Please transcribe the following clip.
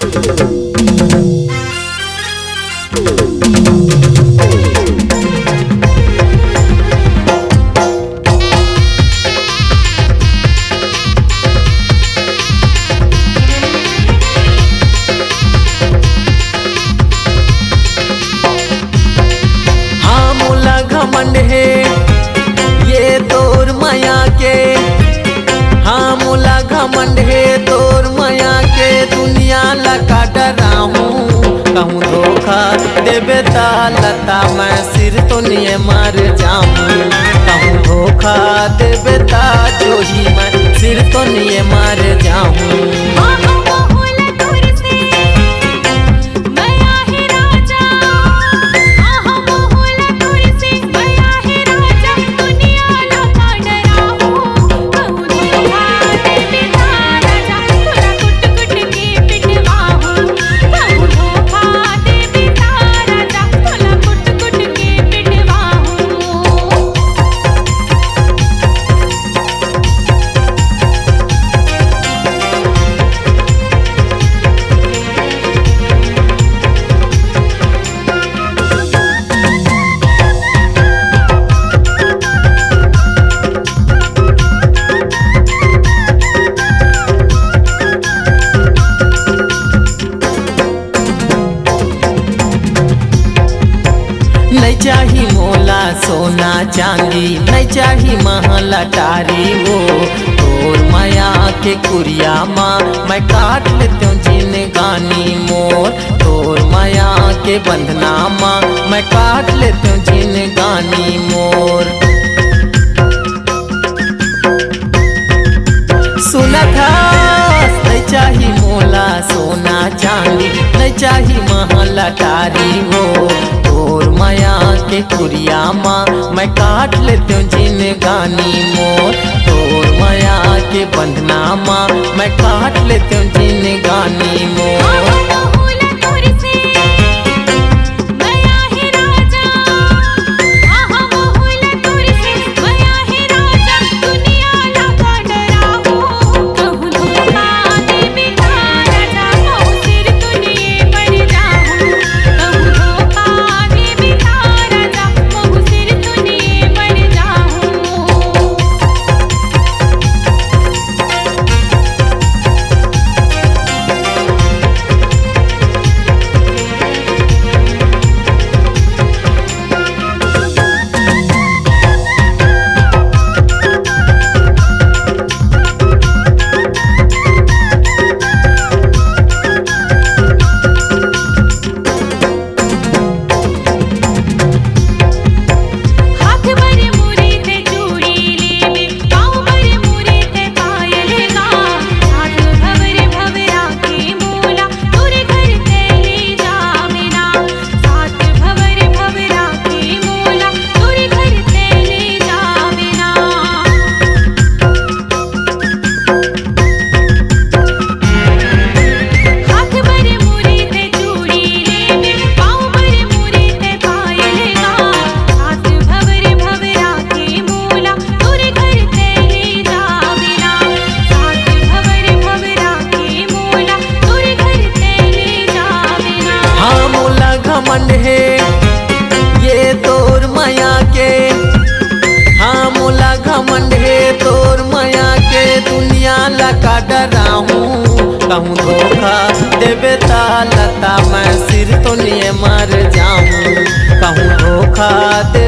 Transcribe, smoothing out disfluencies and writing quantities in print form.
हाँ मोला घमंड है ये तोर माया के, हाँ मोला घमंड है तोर माया के। दुनिया लगा डराऊं कहूँ धोखा देवे लता मैं सिर तो नहीं मर जाऊं। कहूँ धोखा देवे जो ही मैं सिर तो नहीं मर जाऊं। नहीं चाही मोला सोना चांदी, नहीं चाही महल अटारी वो। तोर माया के कुरिया माँ मैं काट लेती हूँ जिंदगानी मोर। तोर माया के बंधना माँ मैं काट लेती हूँ जिंदगानी मोर। सुना था नहीं चाही मोला सोना चांदी, नहीं चाही महल अटारी वो। तोर माया के कुरिया माँ मैं काट लेती हूँ जिंदगानी मोर। तोर माया के बंधना माँ मैं काट लेती हूँ जिंदगानी मोर। घमंड है ये तोर माया के, हाँ मोला घमंड है तोर माया के। दुनिया लगा डराऊं कहूँ धोखा देवे लता मैं सिर तो नहीं मर जाऊं। कहूँ धोखा दे